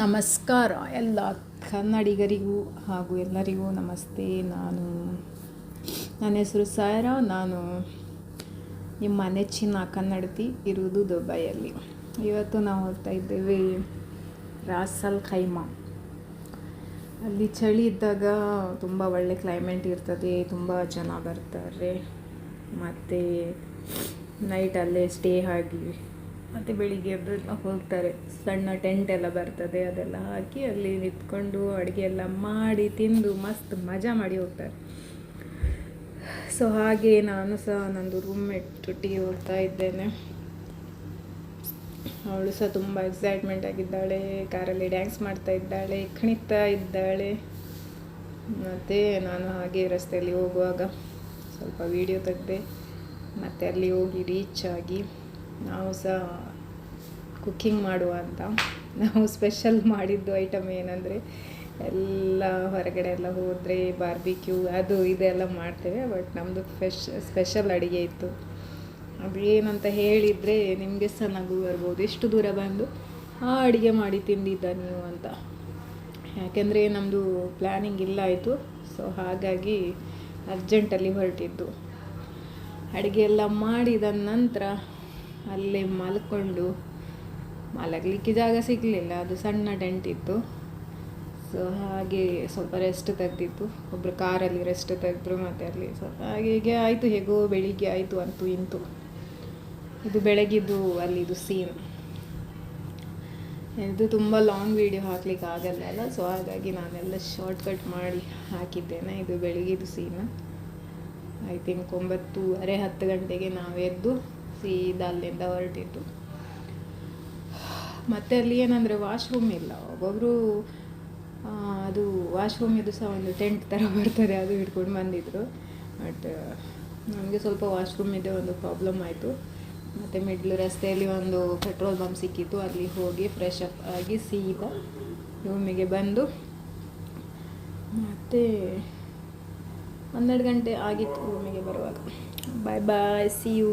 ನಮಸ್ಕಾರ ಎಲ್ಲ ಕನ್ನಡಿಗರಿಗೂ ಹಾಗೂ ಎಲ್ಲರಿಗೂ ನಮಸ್ತೆ. ನನ್ನ ಹೆಸರು ಸಾಯ್ರಾ. ನಾನು ನಿಮ್ಮ ನೆಚ್ಚಿನ ಕನ್ನಡತಿ, ಇರುವುದು ದುಬೈಯಲ್ಲಿ. ಇವತ್ತು ನಾವು ಹೋಗ್ತಾ ಇದ್ದೇವೆ ರಾಸ್ ಅಲ್ ಖೈಮಾ. ಅಲ್ಲಿ ಚಳಿ ಇದ್ದಾಗ ತುಂಬ ಒಳ್ಳೆ ಕ್ಲೈಮೇಟ್ ಇರ್ತದೆ, ತುಂಬ ಜನ ಬರ್ತಾರೆ ಮತ್ತು ನೈಟ್ ಅಲ್ಲೇ ಸ್ಟೇ ಆಗಿ ಮತ್ತು ಬೆಳಿಗ್ಗೆ ಎದ್ದು ಹೋಗ್ತಾರೆ. ಸಣ್ಣ ಟೆಂಟ್ ಎಲ್ಲ ಬರ್ತದೆ, ಅದೆಲ್ಲ ಹಾಕಿ ಅಲ್ಲಿ ನಿಂತ್ಕೊಂಡು ಅಡುಗೆ ಎಲ್ಲ ಮಾಡಿ ತಿಂದು ಮಸ್ತ್ ಮಜಾ ಮಾಡಿ ಹೋಗ್ತಾರೆ. ಸೊ ಹಾಗೆ ನಾನು ಸಹ ನಂದು ರೂಮ್ಮೇಟ್ ಒಟ್ಟಿಗೆ ಹೋಗ್ತಾ ಇದ್ದೇನೆ. ಅವಳು ಸಹ ತುಂಬ ಎಕ್ಸೈಟ್ಮೆಂಟ್ ಆಗಿದ್ದಾಳೆ, ಕಾರಲ್ಲಿ ಡ್ಯಾನ್ಸ್ ಮಾಡ್ತಾ ಇದ್ದಾಳೆ, ಕುಣಿತಾ ಇದ್ದಾಳೆ. ಮತ್ತು ನಾನು ಹಾಗೆ ರಸ್ತೆಯಲ್ಲಿ ಹೋಗುವಾಗ ಸ್ವಲ್ಪ ವಿಡಿಯೋ ತೆಗೆದೆ. ಮತ್ತು ಅಲ್ಲಿ ಹೋಗಿ ರೀಚ್ ಆಗಿ ನಾವು ಸಹ ಕುಕ್ಕಿಂಗ್ ಮಾಡುವ ಅಂತ ನಾವು ಸ್ಪೆಷಲ್ ಮಾಡಿದ್ದು ಐಟಮ್ ಏನಂದರೆ, ಎಲ್ಲ ಹೊರಗಡೆ ಎಲ್ಲ ಹೋದರೆ ಬಾರ್ಬಿಕ್ಯೂ ಅದು ಇದೆಲ್ಲ ಮಾಡ್ತೇವೆ, ಬಟ್ ನಮ್ಮದು ಸ್ಪೆಷಲ್ ಅಡುಗೆ ಇತ್ತು. ಅದು ಏನಂತ ಹೇಳಿದರೆ ನಿಮಗೆ ಸಹ ನಗು ಬರ್ಬೋದು, ಎಷ್ಟು ದೂರ ಬಂದು ಆ ಅಡುಗೆ ಮಾಡಿ ತಿಂದಿದ್ದ ನೀವು ಅಂತ. ಯಾಕೆಂದರೆ ನಮ್ಮದು ಪ್ಲ್ಯಾನಿಂಗ್ ಇಲ್ಲ ಆಯಿತು. ಸೊ ಹಾಗಾಗಿ ಅರ್ಜೆಂಟಲ್ಲಿ ಹೊರಟಿದ್ದು. ಅಡುಗೆ ಎಲ್ಲ ಮಾಡಿದ ನಂತರ ಅಲ್ಲೇ ಮಲಗಲಿಕ್ಕೆ ಜಾಗ ಸಿಗಲಿಲ್ಲ, ಅದು ಸಣ್ಣ ಟೆಂಟ್ ಇತ್ತು. ಸೊ ಹಾಗೆ ಸ್ವಲ್ಪ ರೆಸ್ಟ್ ತೆಗೆದಿತ್ತು, ಒಬ್ಬರು ಕಾರಲ್ಲಿ ರೆಸ್ಟ್ ತೆಗೆದ್ರು. ಮತ್ತು ಅಲ್ಲಿ ಸ್ವಲ್ಪ ಹಾಗೆ ಆಯಿತು, ಹೇಗೋ ಬೆಳಿಗ್ಗೆ ಆಯಿತು ಅಂತೂ ಇಂತು. ಇದು ಬೆಳಗಿದ್ದು ಅಲ್ಲಿದು ಸೀನ್. ಇದು ತುಂಬ ಲಾಂಗ್ ವೀಡಿಯೋ ಹಾಕ್ಲಿಕ್ಕೆ ಆಗಲ್ಲ, ಸೊ ಹಾಗಾಗಿ ನಾನೆಲ್ಲ ಶಾರ್ಟ್ಕಟ್ ಮಾಡಿ ಹಾಕಿದ್ದೇನೆ. ಇದು ಬೆಳಗಿದ್ದು ಸೀನ್. ಐ ಥಿಂಕ್ 9:30 10 ಗಂಟೆಗೆ ನಾವು ಎದ್ದು ಸೀದಾ ಅಲ್ಲಿಂದ ಹೊರಟಿದ್ದು. ಮತ್ತು ಅಲ್ಲಿ ಏನಂದರೆ ವಾಶ್ರೂಮ್ ಇಲ್ಲ. ಒಬ್ಬೊಬ್ಬರು ಅದು ವಾಶ್ರೂಮ್ ಇದು ಸಹ ಒಂದು ಟೆಂಟ್ ಥರ ಬರ್ತದೆ, ಅದು ಹಿಡ್ಕೊಂಡು ಬಂದಿದ್ದರು. ಬಟ್ ನಮಗೆ ಸ್ವಲ್ಪ ವಾಶ್ರೂಮ್ ಇದೆ ಒಂದು ಪ್ರಾಬ್ಲಮ್ ಆಯಿತು. ಮತ್ತು ಮಿಡ್ಲ್ ರಸ್ತೆಯಲ್ಲಿ ಒಂದು ಪೆಟ್ರೋಲ್ ಬಂಕ್ ಸಿಕ್ಕಿತ್ತು, ಅಲ್ಲಿ ಹೋಗಿ ಫ್ರೆಶ್ ಅಪ್ ಆಗಿ ಸೀದಾ ರೂಮಿಗೆ ಬಂದು ಮತ್ತು 12 ಗಂಟೆ ಆಗಿತ್ತು ರೂಮಿಗೆ ಬರುವಾಗ. ಬಾಯ್ ಬಾಯ್, ಸಿ ಯು.